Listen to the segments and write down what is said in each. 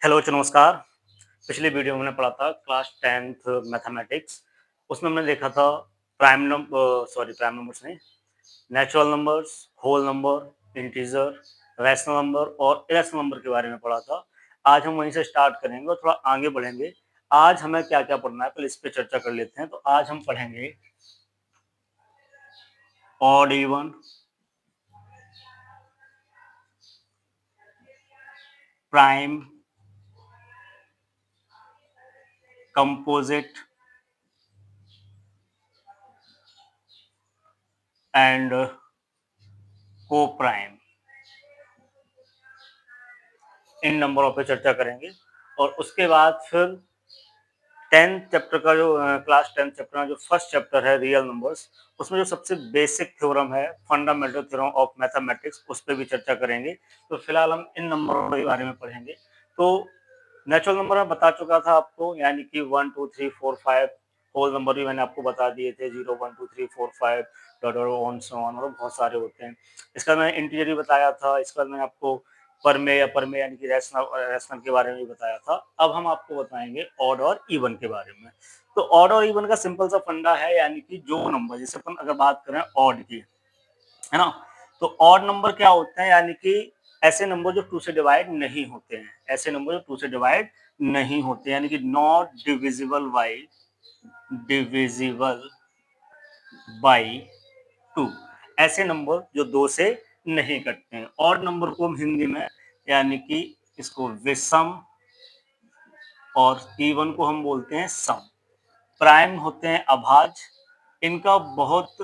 Hello नमस्कार। पिछले video में मैंने पढ़ा था क्लास 10th मैथमेटिक्स। उसमें हमने देखा था प्राइम नंबर्स नहीं, natural numbers, whole number, integer, rational number और इरेशनल नंबर के बारे में पढ़ा था। आज हम वहीं से स्टार्ट करेंगे और थोड़ा आगे बढ़ेंगे। आज हमें क्या-क्या पढ़ना है पहले इस पे चर्चा कर लेते हैं। तो आज हम पढ़ेंगे odd even, prime, composite and को प्राइम। इन नंबरों पे चर्चा करेंगे और उसके बाद फिर 10th चैप्टर का जो क्लास 10th चैप्टर का जो फर्स्ट चैप्टर है रियल नंबर्स, उसमें जो सबसे बेसिक थ्योरम है फंडामेंटल थ्योरम ऑफ मैथमेटिक्स, उस पे भी चर्चा करेंगे। तो फिलहाल हम इन नंबरों के बारे में पढ़ेंगे। तो नेचुरल नंबर मैं बता चुका था आपको, यानी कि 1 2 3 4 5। होल नंबर भी मैंने आपको बता दिए थे, 0 1 2 3 4 5 डॉट ऑन सो ऑन, और बहुत सारे होते हैं। इसका मैंने इंटीजर भी बताया था। इसके बाद मैंने आपको पर में यानी कि रैशनल रैशनल के बारे में भी बताया था। अब हम आपको बताएंगे ऑड और इवन के बारे में। तो ऑड और इवन का सिंपल सा फंडा है, यानी कि जो नंबर, जैसे अपन अगर बात करें ऑड की, है ना, तो ऑड नंबर क्या होते हैं, यानी कि ऐसे नंबर जो 2 से डिवाइड नहीं होते हैं। ऐसे नंबर जो 2 से डिवाइड नहीं होते, यानी कि नॉट डिविजिबल बाई 2। ऐसे नंबर जो 2 से नहीं कटते हैं। ऑड नंबर को हम हिंदी में, यानी कि इसको विषम, और इवन को हम बोलते हैं सम। प्राइम होते हैं अभाज्य। इनका बहुत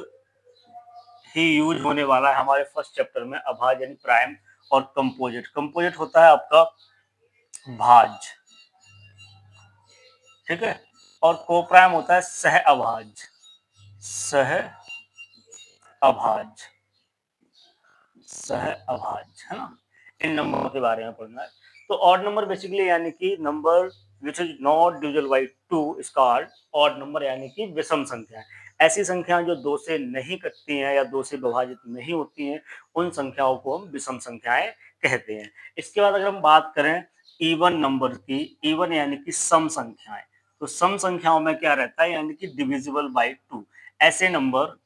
ही यूज होने वाला है हमारे फर्स्ट चैप्टर में, अभाज्य यानी प्राइम। और कंपोजिट, कंपोजिट होता है आपका भाज्य, ठीक है। और कोप्राइम होता है सह अभाज्य, सह अभाज्य, सह अभाज्य, है ना। इन नंबरों के बारे में पढ़ना है। तो ऑड नंबर बेसिकली यानी कि number which is not divisible by 2 is called odd number, यानी कि विषम संख्या। ऐसी संख्याएं जो 2 से नहीं कटती हैं या 2 से विभाजित नहीं होती हैं, उन संख्याओं को हम विषम संख्याएं कहते हैं। इसके बाद अगर हम बात करें इवन नंबर की, इवन यानी कि सम संख्याएं, तो सम संख्याओं में क्या रहता है, यानी कि डिविजिबल बाई 2। ऐसे नंबर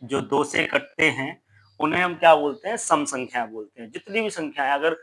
जो 2 से कटते हैं उन्हें हम क्या बोलते हैं, सम संख्याएं बोलते हैं। जितनी भी संख्याएं, अगर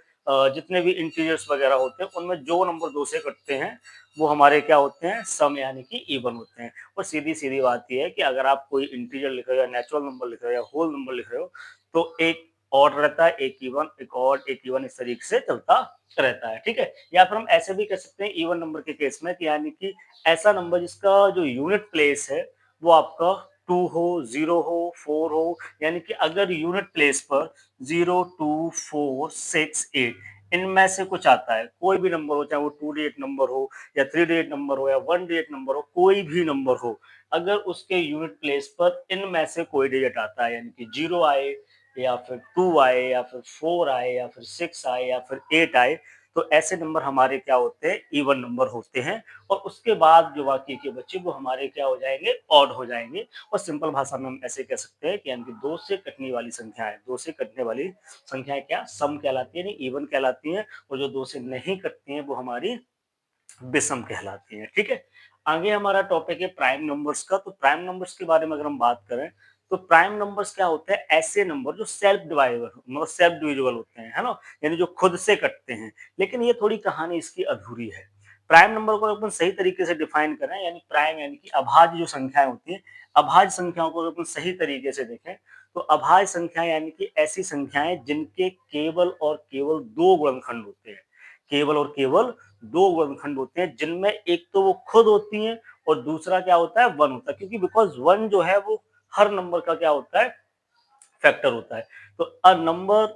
जितने भी इंटीजर्स वगैरह होते हैं, उनमें जो नंबर 2 से कटते हैं वो हमारे क्या होते हैं, सम यानी कि इवन होते हैं। और सीधी सीधी बात यह है कि अगर आप कोई इंटीजर लिख रहे हो या नेचुरल नंबर लिख रहे हो या होल नंबर लिख रहे हो, तो एक ऑड रहता है, एक इवन, एक ऑड, एक इवन, इस तरीके से चलता रहता है, ठीक है। या फिर हम ऐसे भी कह सकते हैं इवन नंबर के केस में कि यानी कि ऐसा नंबर जिसका जो यूनिट प्लेस है वो आपका 2 हो, 0 हो, 4 हो, यानी कि अगर यूनिट प्लेस पर 0 2 4 6 8 इनमें से कुछ आता है, कोई भी नंबर हो, चाहे वो 2 डिजिट नंबर हो या 3 डिजिट नंबर हो या 1 डिजिट नंबर हो, कोई भी नंबर हो, अगर उसके यूनिट प्लेस पर इनमें से कोई डिजिट आता है, यानी कि 0 आए या फिर 2 आए या फिर 4 आए या फिर 6 आए या फिर 8 आए, तो ऐसे नंबर हमारे क्या होते हैं, इवन नंबर होते हैं। और उसके बाद जो बाकी के बच्चे वो हमारे क्या हो जाएंगे, ऑड हो जाएंगे। और सिंपल भाषा में हम ऐसे कह सकते हैं कि यानी कि 2 से कटने वाली संख्याएं, 2 से कटने वाली संख्याएं क्या सम कहलाती है, यानी इवन कहलाती हैं। और जो 2 से नहीं कटती हैं वो हमारी विषम कहलाती हैं, ठीक है। आगे हमारा टॉपिक है प्राइम नंबर्स का। तो प्राइम नंबर्स के बारे में अगर हम बात करें, तो प्राइम नंबर्स क्या होते हैं, ऐसे नंबर जो सेल्फ डिवाइडेबल, मतलब सेल्फ डिविजिबल होते हैं, है ना, यानी जो खुद से कटते हैं। लेकिन ये थोड़ी कहानी इसकी अधूरी है। प्राइम नंबर को अपन सही तरीके से डिफाइन करें, यानी प्राइम यानी कि अभाज्य जो संख्याएं होती हैं, अभाज्य संख्याओं को अगर अपन सही तरीके से देखें, तो अभाज्य संख्याएं यानी कि ऐसी संख्याएं जिनके केवल और केवल 2 गुणनखंड होते हैं। केवल और केवल 2 गुणनखंड होते हैं, जिनमें एक तो वो खुद होती हैं और दूसरा क्या होता है, 1 होता है। क्योंकि बिकॉज 1 जो है वो हर नंबर का क्या होता है, फैक्टर होता है। तो a number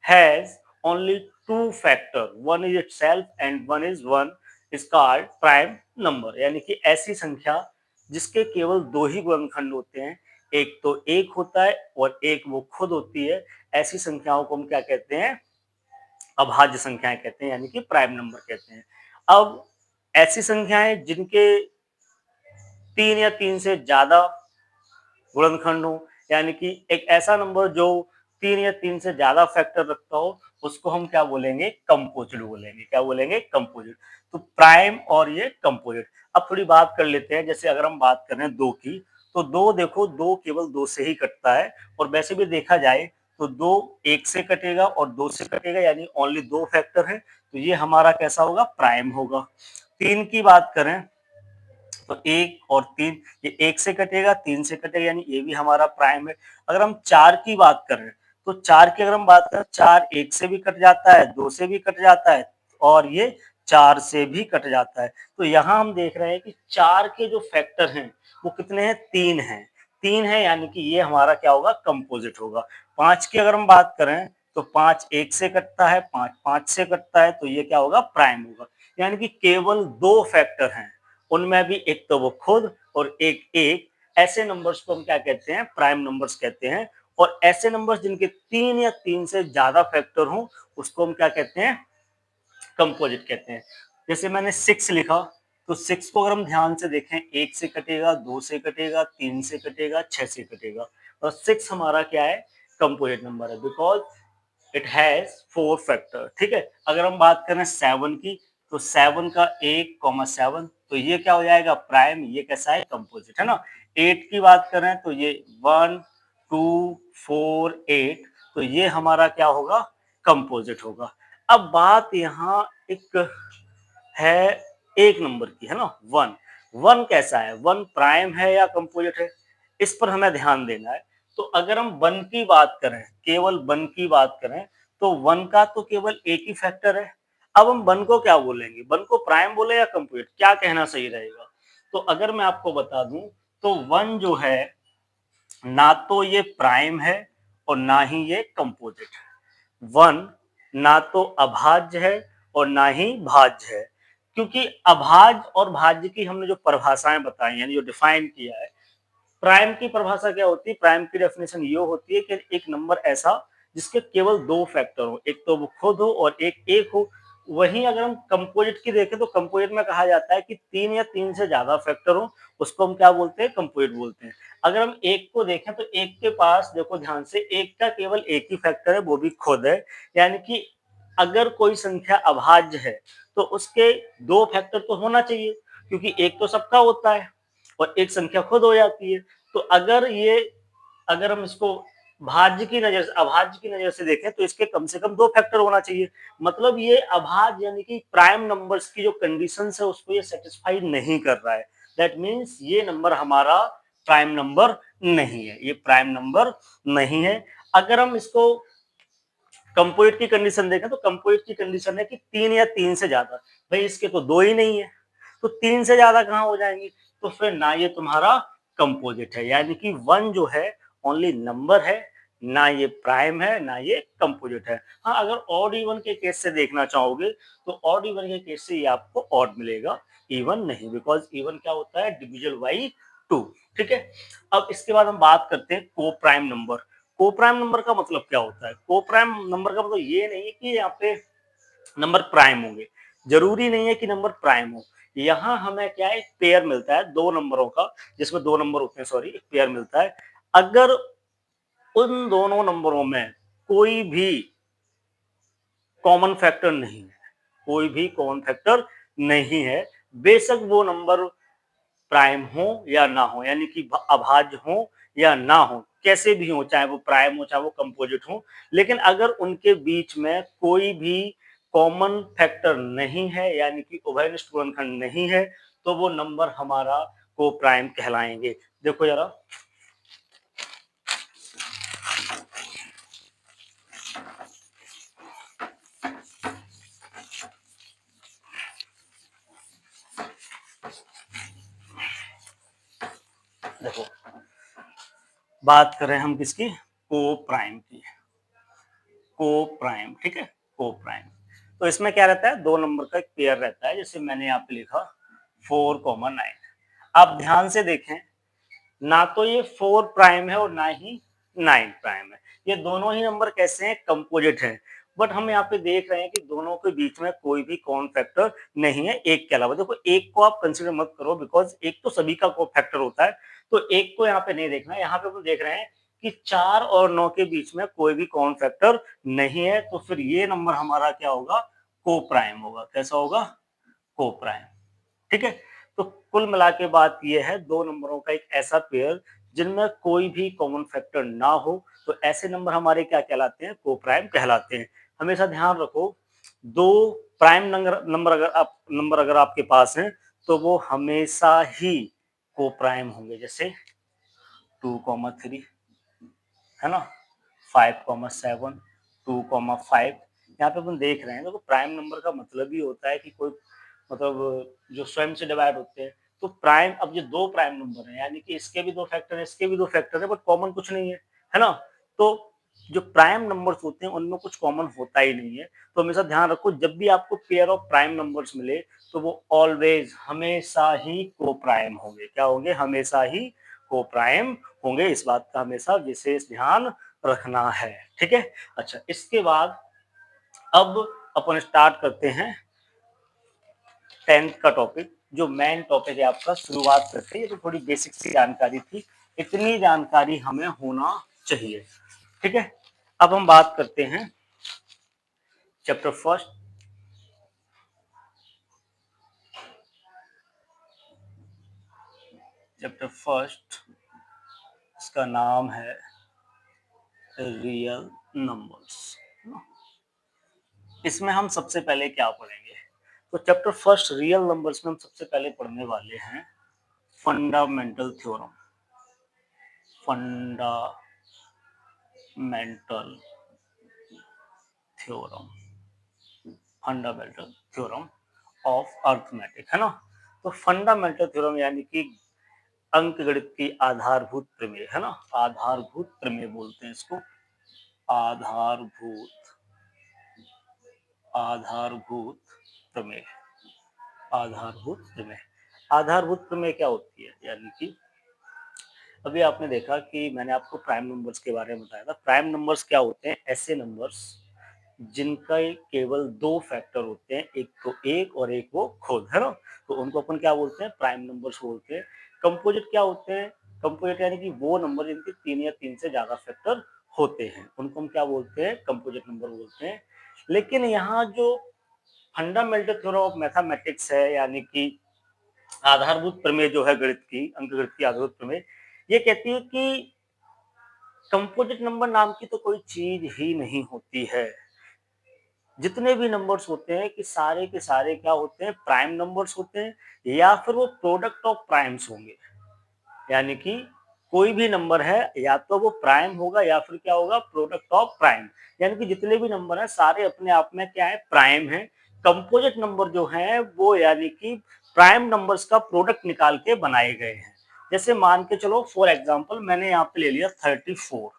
has only 2 factor, 1 is itself and 1 is 1 is called prime number. यानी कि ऐसी संख्या जिसके केवल 2 ही गुणनखंड होते हैं, एक तो 1 होता है और एक वो खुद होती है, ऐसी संख्याओं को हम क्या कहते हैं, अभाज्य संख्याएं कहते हैं, यानी कि प्राइम नंबर कहते हैं। अब ऐसी संख्याएं जिनके 3 या 3 से ज्यादा गुणनखंड हो, यानी कि एक ऐसा नंबर जो तीन या तीन से ज्यादा फैक्टर रखता हो उसको हम क्या बोलेंगे, कंपोजिट बोलेंगे। क्या बोलेंगे, कंपोजिट। तो प्राइम और ये कंपोजिट। अब थोड़ी बात कर लेते हैं, जैसे अगर हम बात कर रहे हैं दो की, तो दो देखो, दो केवल दो से ही कटता है, और वैसे भी देखा जाए तो दो एक से कटेगा और दो से कटेगा, यानी ओनली दो फैक्टर है, तो ये हमारा कैसा होगा, प्राइम होगा। तीन की बात करें तो एक और तीन, ये एक से कटेगा, तीन से कटेगा, यानी ये भी हमारा प्राइम है। अगर हम चार की बात करें तो चार की अगर हम बात करें, चार एक से भी कट जाता है, दो से भी कट जाता है, और ये चार से भी कट जाता है। तो यहाँ हम देख रहे हैं कि चार के जो फैक्टर हैं वो कितने हैं, तीन हैं। तीन है, यानी कि ये हमारा क्या होगा, कंपोजिट होगा। पांच की अगर हम बात करें तो पांच एक से कटता है, पांच पांच से कटता है, तो ये क्या होगा, प्राइम होगा। यानी कि केवल दो फैक्टर हैं, उनमें भी एक तो वो खुद और एक एक, ऐसे नंबर्स को हम क्या कहते हैं, प्राइम नंबर्स कहते हैं। और ऐसे नंबर्स जिनके तीन या तीन से ज्यादा फैक्टर हो उसको हम क्या कहते हैं, कंपोजिट कहते हैं। जैसे मैंने सिक्स लिखा, तो सिक्स को अगर हम ध्यान से देखें, एक से कटेगा, दो से कटेगा, तीन से कटेगा, छह से कटेगा, और सिक्स हमारा क्या है, कंपोजिट नंबर है, because it has four factor. ठीक है। अगर हम बात करें सेवन की, तो सेवन का एक कॉमा सेवन, तो ये क्या हो जाएगा, प्राइम। ये कैसा है, कंपोजिट है ना। एट की बात करें तो ये वन टू फोर एट, तो ये हमारा क्या होगा, कंपोजिट होगा। अब बात यहाँ एक है एक नंबर की, है ना, वन। वन कैसा है, वन प्राइम है या कंपोजिट है, इस पर हमें ध्यान देना है। तो अगर हम वन की बात करें, केवल वन की बात करें, तो वन का तो केवल एक ही फैक्टर है। अब हम वन को क्या बोलेंगे, वन को प्राइम बोले या कंपोजिट, क्या कहना सही रहेगा। तो अगर मैं आपको बता दूं, तो वन जो है ना तो ये प्राइम है और ना ही ये कंपोजिट है। वन ना तो अभाज्य है और ना ही भाज्य है, क्योंकि अभाज्य और भाज्य की हमने जो परिभाषाएं बताई, यानी जो डिफाइन किया है, प्राइम की परिभाषा क्या होती है, प्राइम की डेफिनेशन ये होती है कि एक नंबर ऐसा जिसके केवल दो फैक्टर हो, एक तो वो खुद हो और एक हो। वहीं अगर हम कंपोजिट की देखें तो कंपोजिट में कहा जाता है कि तीन या तीन से ज्यादा फैक्टर हो उसको हम क्या बोलते हैं, कंपोजिट बोलते हैं। अगर हम एक को देखें तो एक के पास देखो ध्यान से, एक का केवल एक ही फैक्टर है, वो भी खुद है। यानी कि अगर कोई संख्या अभाज्य है तो उसके दो फैक्टर तो होना चाहिए, क्योंकि एक तो सबका होता है और एक संख्या खुद हो जाती है। तो अगर हम इसको भाज्य की नजर से, अभाज्य की नजर से देखें, तो इसके कम से कम दो फैक्टर होना चाहिए। मतलब ये अभाज्य यानी कि प्राइम नंबर्स की जो कंडीशन है उसको ये सेटिस्फाई नहीं कर रहा है। दैट मीन्स ये नंबर हमारा प्राइम नंबर नहीं है, ये प्राइम नंबर नहीं है। अगर हम इसको कंपोजिट की कंडीशन देखें तो कंपोजिट की कंडीशन है कि तीन या तीन से ज्यादा। भाई इसके तो दो ही नहीं है, तो तीन से ज्यादा कहां हो जाएंगी, तो फिर ना ये तुम्हारा कंपोजिट है। यानी कि वन जो है ओनली नंबर है, ना ये प्राइम है ना ये कंपोजिट है। हाँ, अगर ऑड इवन के केस से देखना चाहोगे तो ऑड इवन के केस से ये आपको ऑड मिलेगा, इवन नहीं, बिकॉज इवन क्या होता है, डिविजल बाई टू। ठीक है। अब इसके बाद हम बात करते हैं को प्राइम नंबर। को प्राइम नंबर का मतलब क्या होता है, को प्राइम नंबर का मतलब ये नहीं है कि यहाँ पे नंबर प्राइम होंगे, जरूरी नहीं है कि नंबर प्राइम हो। यहाँ हमें क्या है, एक पेयर मिलता है दो नंबरों का, जिसमें दो नंबर होते हैं, सॉरी, एक पेयर मिलता है। अगर उन दोनों नंबरों में कोई भी कॉमन फैक्टर नहीं है, कोई भी कॉमन फैक्टर नहीं है, बेशक वो नंबर प्राइम हो या ना हो, यानी कि अभाज्य हो या ना हो, कैसे भी हो, चाहे वो प्राइम हो चाहे वो कंपोजिट हो, लेकिन अगर उनके बीच में कोई भी कॉमन फैक्टर नहीं है, यानी कि उभयनिष्ठ गुणनखंड नहीं है, तो वो नंबर हमारा को प्राइम कहलाएंगे। देखो जरा, देखो बात करें हम किसकी, को प्राइम की, को प्राइम। ठीक है, को प्राइम। तो इसमें क्या रहता है, दो नंबर का एक पेयर रहता है, जैसे मैंने यहाँ पे लिखा 4,9। आप ध्यान से देखें, ना तो ये 4 प्राइम है और ना ही 9 प्राइम है, ये दोनों ही नंबर कैसे हैं, कंपोजिट हैं। बट हम यहाँ पे देख रहे हैं कि दोनों के बीच में कोई भी कॉमन फैक्टर नहीं है एक के अलावा। देखो एक को आप कंसीडर मत करो, बिकॉज एक तो सभी का फैक्टर होता है, तो एक को यहाँ पे नहीं देखना है। यहाँ पे हम देख रहे हैं कि 4 और 9 के बीच में कोई भी कॉमन फैक्टर नहीं है, तो फिर ये नंबर हमारा क्या होगा, को प्राइम होगा। कैसा होगा, को प्राइम। ठीक है, तो कुल मिला के बात ये है, दो नंबरों का एक ऐसा पेयर जिनमें कोई भी कॉमन फैक्टर ना हो, तो ऐसे नंबर हमारे क्या कहलाते हैं, को प्राइम कहलाते हैं। हमेशा ध्यान रखो, दो प्राइम नंबर अगर आपके पास हैं, तो वो हमेशा ही को प्राइम होंगे। जैसे 2,3 है ना, 5,7, 2,5। यहाँ पे अपन देख रहे हैं, देखो प्राइम नंबर का मतलब ही होता है कि कोई मतलब जो स्वयं से डिवाइड होते हैं। तो प्राइम, अब ये दो प्राइम नंबर हैं, यानी कि इसके भी दो फैक्टर है, इसके भी दो फैक्टर है, बट कॉमन कुछ नहीं है ना। तो जो प्राइम नंबर्स होते हैं उनमें कुछ कॉमन होता ही नहीं है। तो हमेशा ध्यान रखो, जब भी आपको पेयर ऑफ प्राइम नंबर्स मिले, तो वो ऑलवेज हमेशा ही को प्राइम होंगे। क्या होंगे, हमेशा ही को प्राइम होंगे। इस बात का हमेशा विशेष ध्यान रखना है। ठीक है, अच्छा, इसके बाद अब अपन स्टार्ट करते हैं 10th का टॉपिक, जो मेन टॉपिक है आपका। शुरुआत करते हैं, ये तो थोड़ी बेसिक सी जानकारी थी, इतनी जानकारी हमें होना चाहिए। ठीक है, अब हम बात करते हैं चैप्टर फर्स्ट। चैप्टर फर्स्ट, इसका नाम है रियल नंबर्स। इसमें हम सबसे पहले क्या पढ़ेंगे, तो चैप्टर फर्स्ट रियल नंबर्स में हम सबसे पहले पढ़ने वाले हैं fundamental theorem. Fundamental theorem, fundamental theorem of arithmetic, है ना। तो फंडामेंटल थ्योरम यानी कि अंकगणित की आधारभूत प्रमेय, है ना। आधारभूत प्रमेय बोलते हैं इसको, आधारभूत आधारभूत प्रमेय। आधारभूत प्रमेय, आधारभूत प्रमेय क्या होती है, यानी कि अभी आपने देखा कि मैंने आपको प्राइम नंबर्स के बारे में बताया था। प्राइम नंबर्स क्या होते हैं, ऐसे नंबर्स जिनका केवल दो फैक्टर होते हैं, एक तो एक और एक वो खुद, है ना। तो उनको अपन क्या बोलते हैं, प्राइम नंबर्स बोलते हैं। कंपोजिट क्या होते हैं, कंपोजिट यानी कि वो नंबर जिनके तीन या तीन से ज्यादा फैक्टर होते हैं, उनको हम क्या बोलते हैं, कंपोजिट नंबर बोलते हैं। लेकिन यहाँ जो फंडामेंटल थ्योरम ऑफ मैथमेटिक्स है, यानी कि आधारभूत प्रमेय जो है गणित की, अंकगणित की आधारभूत प्रमेय, ये कहती है कि कंपोजिट नंबर नाम की तो कोई चीज ही नहीं होती है। जितने भी नंबर्स होते हैं कि सारे के सारे क्या होते हैं, प्राइम नंबर्स होते हैं, या फिर वो प्रोडक्ट ऑफ प्राइम्स होंगे। यानी कि कोई भी नंबर है, या तो वो प्राइम होगा या फिर क्या होगा, प्रोडक्ट ऑफ प्राइम। यानी कि जितने भी नंबर हैं सारे अपने आप में क्या है, प्राइम है। कंपोजिट नंबर जो है वो यानी कि प्राइम नंबर्स का प्रोडक्ट निकाल के बनाए गए हैं। जैसे मान के चलो, फॉर एग्जाम्पल मैंने यहाँ पे ले लिया 34।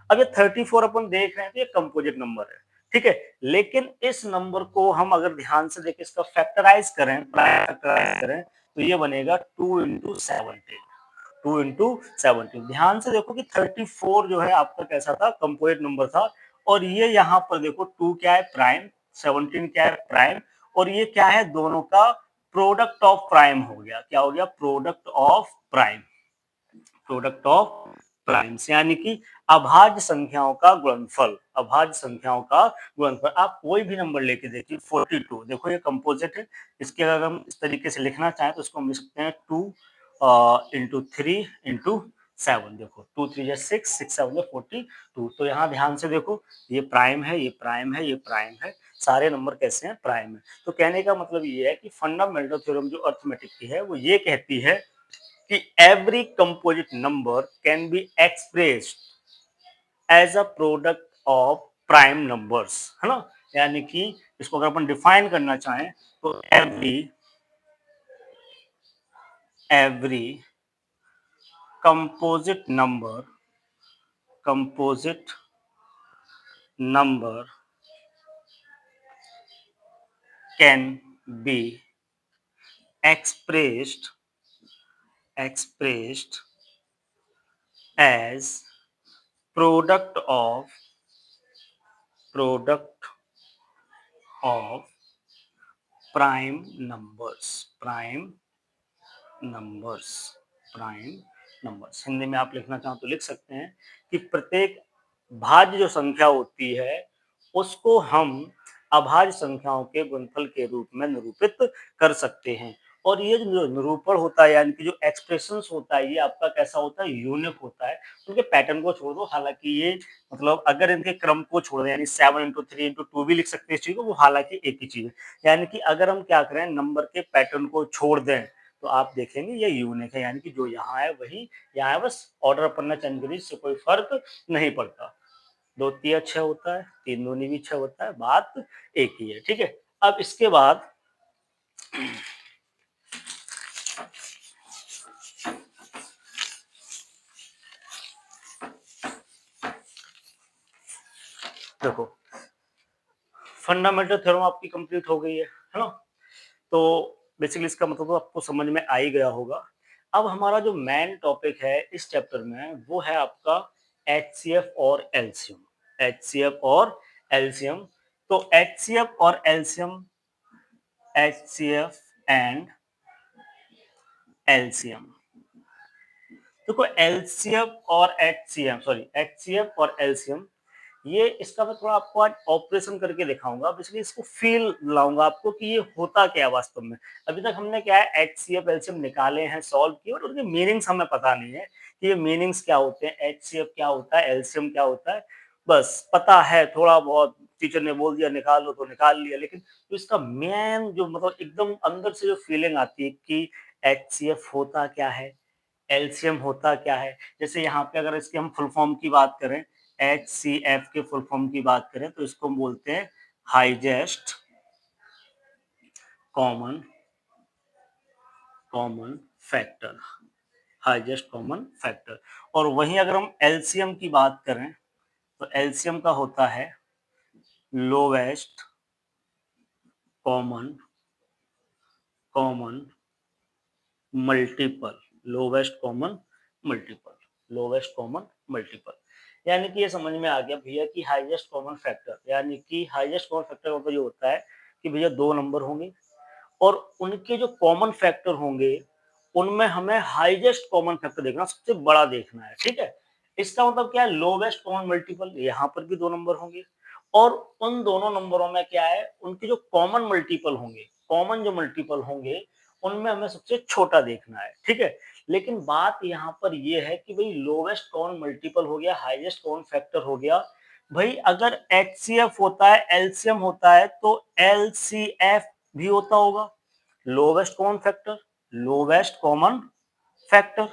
अब ये 34 अपन देख रहे हैं तो ये कंपोजिट नंबर है, ठीक है। लेकिन इस नंबर को हम अगर ध्यान से देखें, इसका फैक्टराइज करें, फैक्टराइज करें, तो ये बनेगा 2 into 17। 2 into 17, ध्यान से देखो कि 34 जो है आपका कैसा था, कंपोजिट नंबर था। और ये यहाँ पर देखो 2 क्या है, प्राइम, 17 क्या है, प्राइम। और ये क्या है, दोनों का प्रोडक्ट ऑफ प्राइम हो गया। क्या हो गया, product of prime. Product of primes यानी कि अभाज्य संख्याओं का गुणनफल। अभाज्य संख्याओं का गुणनफल, आप कोई भी नंबर लेके देखिए, 42 देखो ये कंपोजिट है। इसके अगर हम इस तरीके से लिखना चाहें तो इसको हम लिख सकते हैं 2 into 3 into 7। देखो 2 3 6, 6 7 42। तो यहाँ ध्यान से देखो, ये प्राइम है, ये प्राइम है, ये प्राइम है, सारे नंबर कैसे हैं, प्राइम है। तो कहने का मतलब ये है कि फंडामेंटल थ्योरम जो अर्थमेटिक की है वो ये कहती है कि every composite number can be expressed as a product of prime numbers, है ना। यानी कि इसको अगर अपन डिफाइन करना चाहें तो every composite number can be expressed as product of prime numbers, prime numbers, prime numbers. Hindi में आप लिखना चाहो तो लिख सकते हैं कि प्रत्येक भाज्य जो संख्या होती है उसको हम अभाज्य संख्याओं के गुणनफल के रूप में निरूपित कर सकते हैं। और ये जो निरूपण होता है यानी कि जो एक्सप्रेशंस होता है ये आपका कैसा होता है, यूनिक होता है। उनके पैटर्न को छोड़ दो, हालांकि ये मतलब अगर इनके क्रम को छोड़ दें यानी 7 × 3 × 2 भी लिख सकते हैं इस चीज को, वो हालांकि एक ही चीज है। यानी कि अगर हम क्या करें, नंबर के पैटर्न को छोड़ दें तो आप देखेंगे ये यूनिक है, यानी कि जो यहाँ है वही यहाँ है, बस ऑर्डर अपन ने चेंज करी, इससे कोई फर्क नहीं पड़ता। 2 तिया 6 होता है, 3 दूनी भी 6 होता है, बात एक ही है। ठीक है, अब इसके बाद देखो फंडामेंटल थ्योरम आपकी कंप्लीट हो गई है ना। तो बेसिकली इसका मतलब तो आपको समझ में आ ही गया होगा। अब हमारा जो मेन टॉपिक है इस चैप्टर में वो है आपका एचसीएफ और एलसीएम। एचसीएफ और एलसीएम। तो एचसीएफ और एलसीएम, एचसीएफ एंड एलसीएम। देखो एलसीएम और एचसीएम, सॉरी एचसीएफ और एलसीएम, ये इसका मैं थोड़ा आपको आज ऑपरेशन करके दिखाऊंगा, बेसिकली इसको फील लाऊंगा आपको कि ये होता क्या है वास्तव में। अभी तक हमने क्या है एचसीएफ एलसीएम निकाले हैं, सॉल्व किए, और उनके मीनिंग्स हमें पता नहीं है कि ये मीनिंग्स क्या होते हैं, एचसीएफ क्या होता है, एलसीएम क्या होता है। बस पता है थोड़ा बहुत, टीचर ने बोल दिया निकाल लो तो निकाल लिया, लेकिन तो इसका मेन जो मतलब एकदम अंदर से जो फीलिंग आती है कि एचसीएफ होता क्या है, एलसीएम होता क्या है। जैसे यहाँ पे अगर इसके हम फुल फॉर्म की बात करें, HCF के फुल फॉर्म की बात करें तो इसको हम बोलते हैं highest common common factor, highest common factor. और वहीं अगर हम एलसीएम की बात करें तो एलसीएम का होता है lowest common common multiple, lowest common multiple, lowest common multiple. यानी कि ये समझ में आ गया भैया कि हाईएस्ट कॉमन फैक्टर, यानी कि हाईएस्ट कॉमन फैक्टर मतलब ये होता है कि भैया दो नंबर होंगे और उनके जो कॉमन फैक्टर होंगे उनमें हमें हाईएस्ट कॉमन फैक्टर देखना, सबसे बड़ा देखना है। ठीक है, इसका मतलब क्या है, लोवेस्ट कॉमन मल्टीपल, यहाँ पर भी दो नंबर होंगे और उन दोनों नंबरों में क्या है, उनके जो कॉमन मल्टीपल होंगे, कॉमन जो मल्टीपल होंगे उनमें हमें सबसे छोटा देखना है। ठीक है, लेकिन बात यहाँ पर यह है कि भाई लोवेस्ट कॉमन मल्टीपल हो गया, हाईएस्ट कॉमन फैक्टर हो गया, भाई अगर एचसीएफ होता है, एलसीएम होता है तो एलसीएफ भी होता होगा, lowest common factor, lowest common factor,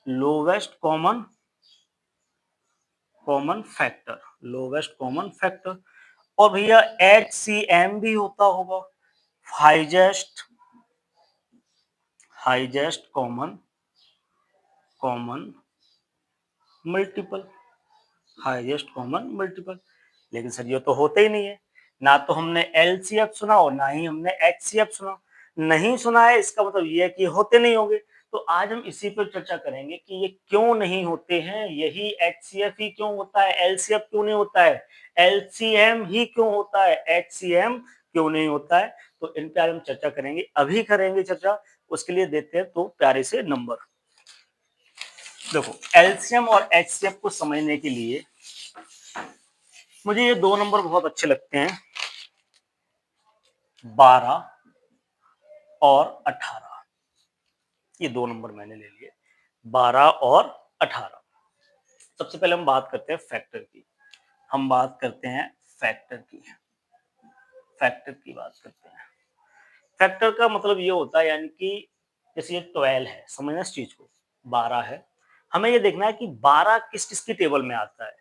lowest common common factor, lowest common factor. और भैया एचसीएम भी होता होगा, highest highest common common multiple, highest common multiple. लेकिन सर ये तो होते ही नहीं है, ना तो हमने एलसीएफ सुना और ना ही हमने एचसीएफ सुना। नहीं सुना है इसका मतलब ये है कि होते नहीं होंगे। तो आज हम इसी पर चर्चा करेंगे कि ये क्यों नहीं होते हैं, यही एचसीएफ ही क्यों होता है, एलसीएफ क्यों नहीं होता है, एलसीएम ही क्यों होता है, एचसीएम क्यों नहीं होता है। तो इन पर हम चर्चा करेंगे, अभी करेंगे चर्चा। उसके लिए देते हैं तो प्यारे से नंबर। देखो एलसीएम और एचसीएफ को समझने के लिए मुझे ये दो नंबर बहुत अच्छे लगते हैं, 12 और 18। ये दो नंबर मैंने ले लिए, 12 और 18। सबसे पहले हम बात करते हैं फैक्टर की, हम बात करते हैं फैक्टर की, फैक्टर की बात करते हैं। फैक्टर का मतलब ये होता है यानी कि जैसे ये 12 है, समझना इस चीज को, 12 है, हमें ये देखना है कि 12 किस किस की टेबल में आता है,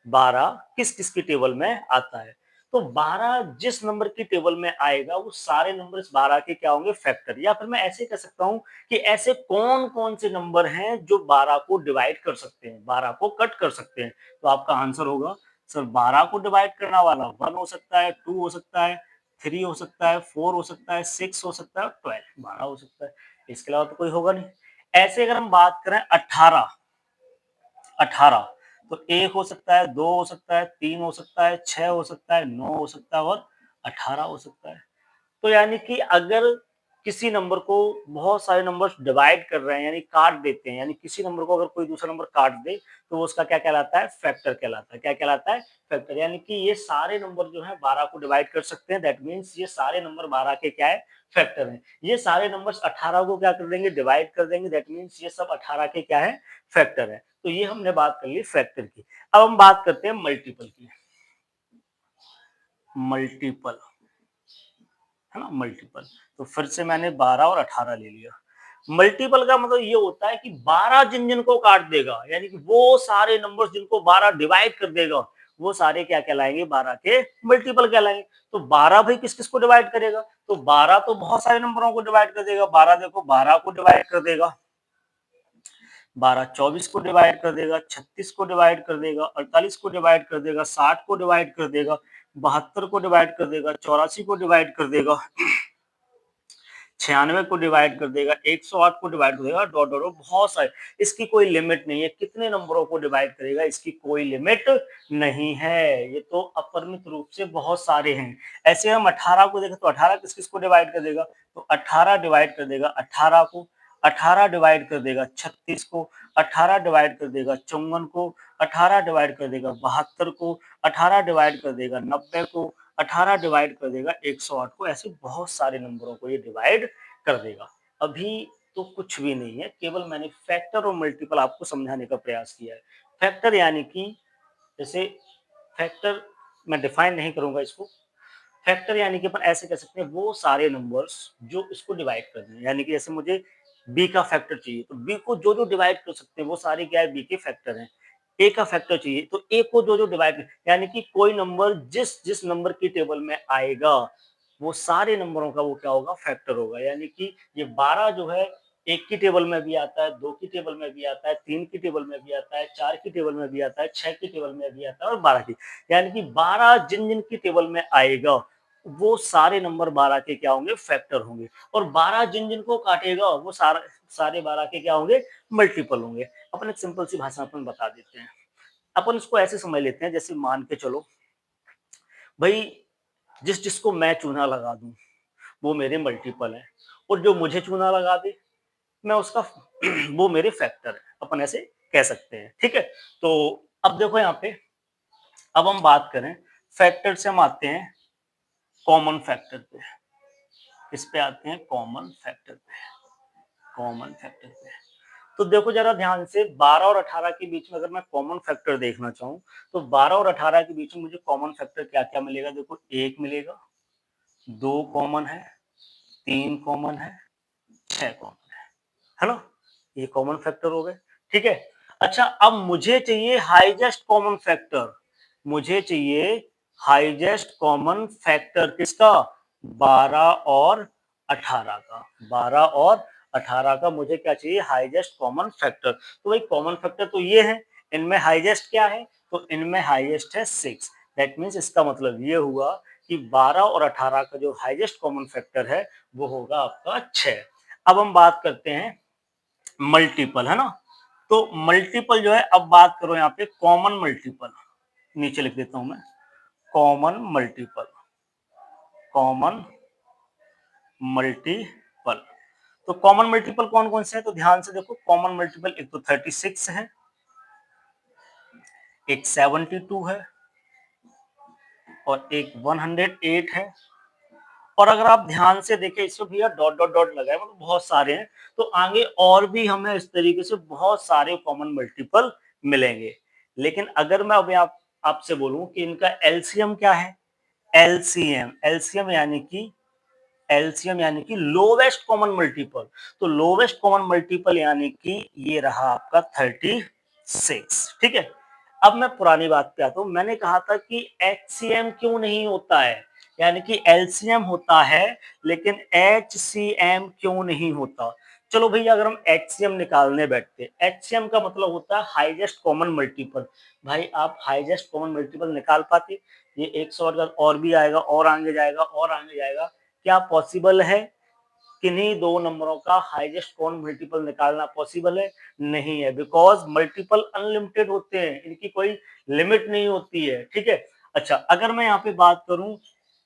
12 किस किस की टेबल में आता है। तो 12 जिस नंबर की टेबल में आएगा वो सारे नंबर इस 12 के क्या होंगे, फैक्टर। या फिर मैं ऐसे कह सकता हूं कि ऐसे कौन कौन से नंबर हैं जो 12 को डिवाइड कर सकते हैं, 12 को कट कर सकते हैं। तो आपका आंसर होगा सर 12 को डिवाइड करने वाला 1 हो सकता है, 2 हो सकता है, 3 हो सकता है, 4 हो सकता है, 6 हो सकता है, 12 12 हो सकता है। इसके अलावा तो कोई होगा नहीं। ऐसे अगर हम बात करें 18, 18 तो 1 हो सकता है, 2 हो सकता है, 3 हो सकता है, 6 हो सकता है, 9 हो सकता है और 18 हो सकता है। तो यानी कि अगर किसी नंबर को बहुत सारे नंबर्स डिवाइड कर रहे हैं यानी काट देते हैं, यानी किसी नंबर को अगर कोई दूसरा नंबर काट दे तो वो उसका क्या कहलाता है? फैक्टर कहलाता है। क्या कहलाता है? फैक्टर। यानी कि ये सारे नंबर जो है 12 को डिवाइड कर सकते हैं, दैट मीन्स ये सारे नंबर 12 के क्या है? फैक्टर हैं। ये सारे नंबर्स 18 को क्या कर देंगे? डिवाइड कर देंगे, दैट मीन्स ये सब 18 के क्या है? फैक्टर है। तो ये हमने बात कर ली फैक्टर की। अब हम बात करते हैं मल्टीपल की। मल्टीपल, है ना, मल्टीपल। तो फिर से मैंने 12 और 18 ले लिया। मल्टीपल का मतलब ये होता है कि 12 जिन को काट देगा, यानी कि वो सारे नंबर्स जिनको 12 डिवाइड कर देगा वो सारे क्या कहलाएंगे? 12 के मल्टीपल कहलाएंगे। तो 12 भाई किस किस को डिवाइड करेगा? तो 12 तो बहुत सारे नंबरों को डिवाइड कर देगा। 12 देखो 12 को डिवाइड कर देगा, 12 24 को डिवाइड कर देगा, 36 को डिवाइड कर देगा, 48 को डिवाइड कर देगा, 60 को डिवाइड कर देगा, 72 को डिवाइड कर देगा, 84 को डिवाइड कर देगा, 96 को डिवाइड कर देगा, 108 को डिवाइड कर देगा, डॉट डॉट बहुत सारे। इसकी कोई लिमिट नहीं है, कितने नंबरों को डिवाइड करेगा इसकी कोई लिमिट नहीं है। ये तो अपरिमित रूप से बहुत सारे हैं। ऐसे हम 18 को देखें तो 18 किस किस को डिवाइड कर देगा? तो 18 डिवाइड कर देगा 18 को, 18 डिवाइड कर देगा 36 को, 18 डिवाइड कर देगा 54 को, 18 डिवाइड कर देगा 72 को, 18 डिवाइड कर देगा 90 को, 18 डिवाइड कर देगा 108 को। ऐसे बहुत सारे नंबरों को ये डिवाइड कर देगा। अभी तो कुछ भी नहीं है, केवल मैंने फैक्टर और मल्टीपल आपको समझाने का प्रयास किया है। फैक्टर यानी कि जैसे फैक्टर मैं डिफाइन नहीं करूंगा इसको। फैक्टर यानी कि अपन ऐसे कह सकते हैं वो सारे नंबर्स जो इसको डिवाइड कर दें, यानी कि जैसे मुझे बी का फैक्टर चाहिए तो बी को जो जो डिवाइड कर सकते हैं वो सारे क्या है? बी के फैक्टर हैं। ए का फैक्टर चाहिए तो ए को जो जो डिवाइड, यानी कि कोई नंबर जिस जिस नंबर की टेबल में आएगा वो सारे नंबरों का वो क्या होगा? फैक्टर होगा। यानी कि ये 12 जो है एक की टेबल में भी आता है, 2 की टेबल में भी आता है, 3 की टेबल में भी आता है, 4 की टेबल में भी आता है, 6 की टेबल में भी आता है और 12 की। यानी कि 12 जिन जिन की टेबल में आएगा वो सारे नंबर 12 के क्या होंगे? फैक्टर होंगे। और 12 जिन जिन को काटेगा वो सारे 12 के क्या होंगे? मल्टीपल होंगे। अपन एक सिंपल सी भाषा अपन बता देते हैं। अपन इसको ऐसे समझ लेते हैं, जैसे मान के चलो भाई जिस जिसको मैं चूना लगा दूं वो मेरे मल्टीपल है, और जो मुझे चूना लगा दे मैं उसका वो मेरे फैक्टर है। अपन ऐसे कह सकते हैं, ठीक है। तो अब देखो यहाँ पे, अब हम बात करें फैक्टर से, हम आते हैं कॉमन फैक्टर पे। किस पे आते हैं? कॉमन फैक्टर पे। कॉमन फैक्टर पे तो देखो जरा ध्यान से, 12 और 18 के बीच में अगर मैं कॉमन फैक्टर देखना चाहूं तो 12 और 18 के बीच में मुझे कॉमन फैक्टर क्या क्या मिलेगा? देखो 1 मिलेगा, 2 कॉमन है, 3 कॉमन है, 6 कॉमन है ना? ये कॉमन फैक्टर हो गए, ठीक है। अच्छा अब मुझे चाहिए हाईएस्ट कॉमन फैक्टर। मुझे चाहिए हाईएस्ट कॉमन फैक्टर किसका? 12 और 18 का। 12 और 18 का मुझे क्या चाहिए? Highest common factor. तो भाई कॉमन फैक्टर तो ये है, इनमें हाईएस्ट क्या है? तो इनमें हाईएस्ट है 6। दैट मीन्स इसका मतलब ये हुआ कि 12 और 18 का जो हाईएस्ट कॉमन फैक्टर है वो होगा आपका 6। अब हम बात करते हैं मल्टीपल, है ना। तो मल्टीपल जो है, अब बात करो यहाँ पे कॉमन मल्टीपल। नीचे लिख देता हूं मैं, कॉमन मल्टीपल। Common multiple. तो कॉमन मल्टीपल कौन कौन से हैं? तो ध्यान से देखो, कॉमन मल्टीपल एक तो 36 है, एक 72 है और एक 108 है। और अगर आप ध्यान से देखें इसमें भैया डॉट डॉट डॉट लगाए, मतलब बहुत सारे हैं। तो आगे और भी हमें इस तरीके से बहुत सारे कॉमन मल्टीपल मिलेंगे। लेकिन अगर मैं अभी आपसे बोलूं कि इनका एलसीएम क्या है? एलसीएम, एलसीएम यानी कि लोवेस्ट कॉमन मल्टीपल। तो लोवेस्ट कॉमन मल्टीपल यानी कि ये रहा आपका 36, ठीक है। अब मैं पुरानी बात पे आता हूं, मैंने कहा था कि एचसीएम क्यों नहीं होता है, यानी कि एलसीएम होता है लेकिन एचसीएम क्यों नहीं होता। चलो भैया अगर हम एचसीएम निकालने बैठते, एचसीएम का मतलब होता है हाईएस्ट कॉमन मल्टीपल। भाई आप हाईएस्ट कॉमन मल्टीपल निकाल पाते? ये 100 और भी आएगा और आगे जाएगा और आगे जाएगा, क्या पॉसिबल है? किन्हीं दो नंबरों का हाईएस्ट कॉमन मल्टीपल निकालना पॉसिबल है? नहीं है, बिकॉज मल्टीपल अनलिमिटेड होते हैं, इनकी कोई लिमिट नहीं होती है, ठीक है। अच्छा अगर मैं यहाँ पे बात करूं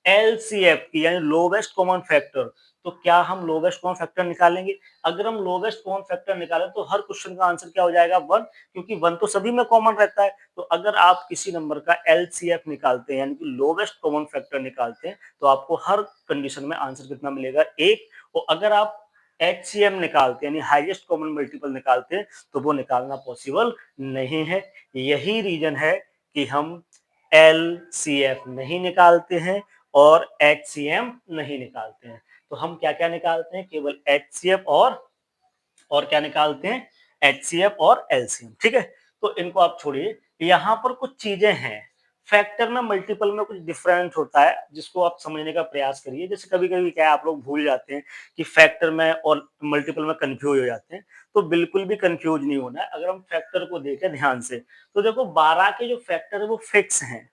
एलसीएफ की यानी लोवेस्ट कॉमन फैक्टर, तो क्या हम लोवेस्ट कॉमन फैक्टर निकालेंगे? अगर हम लोवेस्ट कॉमन फैक्टर निकालें तो हर क्वेश्चन का आंसर क्या हो जाएगा? 1, क्योंकि 1 तो सभी में कॉमन रहता है। तो अगर आप किसी नंबर का एलसीएफ निकालते हैं यानी कि लोवेस्ट कॉमन फैक्टर निकालते हैं तो आपको हर कंडीशन में आंसर कितना मिलेगा? 1। और अगर आप एचसीएम निकालते हैं यानी हाईएस्ट कॉमन मल्टीपल निकालते हैं तो वो निकालना पॉसिबल नहीं है। यही रीजन है कि हम एलसीएफ नहीं निकालते हैं और एचसीएम नहीं निकालते हैं। तो हम क्या-क्या निकालते हैं? केवल एचसीएफ और क्या निकालते हैं? एचसीएफ और एलसीएम, ठीक है? तो इनको आप छोड़िए। यहाँ पर कुछ चीजें हैं। फैक्टर में मल्टीपल में कुछ डिफरेंट होता है जिसको आप समझने का प्रयास करिए। जैसे कभी-कभी क्या है आप लोग भूल जाते हैं कि फैक्टर में और मल्टीपल में कंफ्यूज हो जाते हैं। तो बिल्कुल भी कंफ्यूज नहीं होना है। अगर हम फैक्टर को देखें ध्यान से तो देखो 12 के जो फैक्टर है वो फिक्स हैं।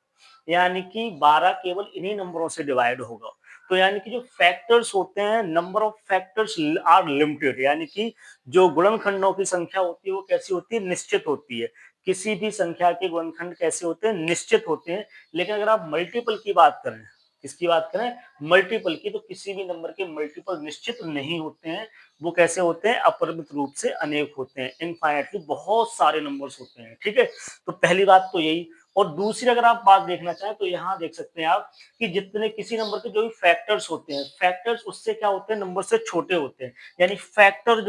यानी कि 12 केवल इन्हीं नंबरों से डिवाइड होगा। तो यानी कि जो फैक्टर्स होते हैं number of factors are limited, यानी कि जो गुणनखंडों की संख्या होती है वो कैसी होती है? निश्चित होती है। किसी भी संख्या के गुणनखंड कैसे होते हैं? निश्चित होते हैं। लेकिन अगर आप मल्टीपल की बात करें, किसकी बात करें? मल्टीपल की, तो किसी भी नंबर के मल्टीपल निश्चित नहीं होते हैं। वो कैसे होते हैं? अपरिमित रूप से अनेक होते हैं। इनफाइनाइटली बहुत सारे नंबर्स होते हैं, ठीक है? तो पहली बात तो यही। और दूसरी अगर आप बात देखना चाहें तो यहाँ देख सकते हैं आप कि जितने किसी नंबर के जो भी फैक्टर्स होते हैं, फैक्टर्स उससे क्या होते हैं? नंबर से छोटे होते हैं। यानी फैक्टर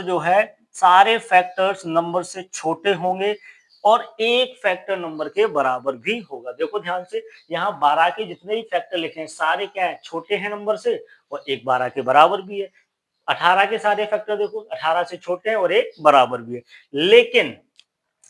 जो है सारे फैक्टर्स नंबर से छोटे होंगे और एक फैक्टर नंबर के बराबर भी होगा। देखो ध्यान से, यहाँ 12 के जितने भी फैक्टर लिखे हैं सारे क्या है? छोटे हैं नंबर से और एक 12 के बराबर भी है। 18 के सारे फैक्टर देखो 18 से छोटे हैं और एक बराबर भी है। लेकिन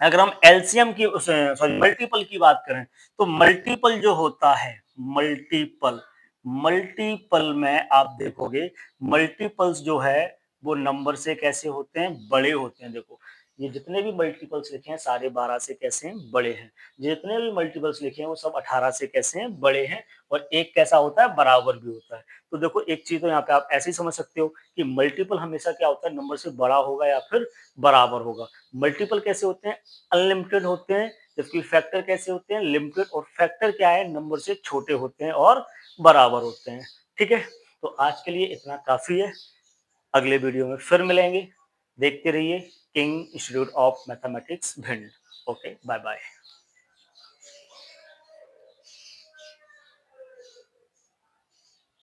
अगर हम एलसीएम की सॉरी मल्टीपल की बात करें तो मल्टीपल जो होता है, मल्टीपल मल्टीपल में आप देखोगे मल्टीपल्स जो है वो नंबर से कैसे होते हैं? बड़े होते हैं। देखो ये जितने भी मल्टीपल्स लिखे हैं सारे 12 से कैसे हैं? बड़े हैं। जितने भी मल्टीपल्स लिखे हैं वो सब 18 से कैसे हैं? बड़े हैं। और एक कैसा होता है? बराबर भी होता है। तो देखो एक चीज तो यहाँ पे आप ऐसे ही समझ सकते हो कि मल्टीपल हमेशा क्या होता है? नंबर से बड़ा होगा या फिर बराबर होगा। मल्टीपल कैसे होते हैं? अनलिमिटेड होते हैं। जबकि फैक्टर कैसे होते हैं? लिमिटेड। और फैक्टर क्या है? नंबर से छोटे होते हैं और बराबर होते हैं, ठीक है? तो आज के लिए इतना काफी है। अगले वीडियो में फिर मिलेंगे। देखते रहिए King Institute of Mathematics Bhind. Okay, bye bye.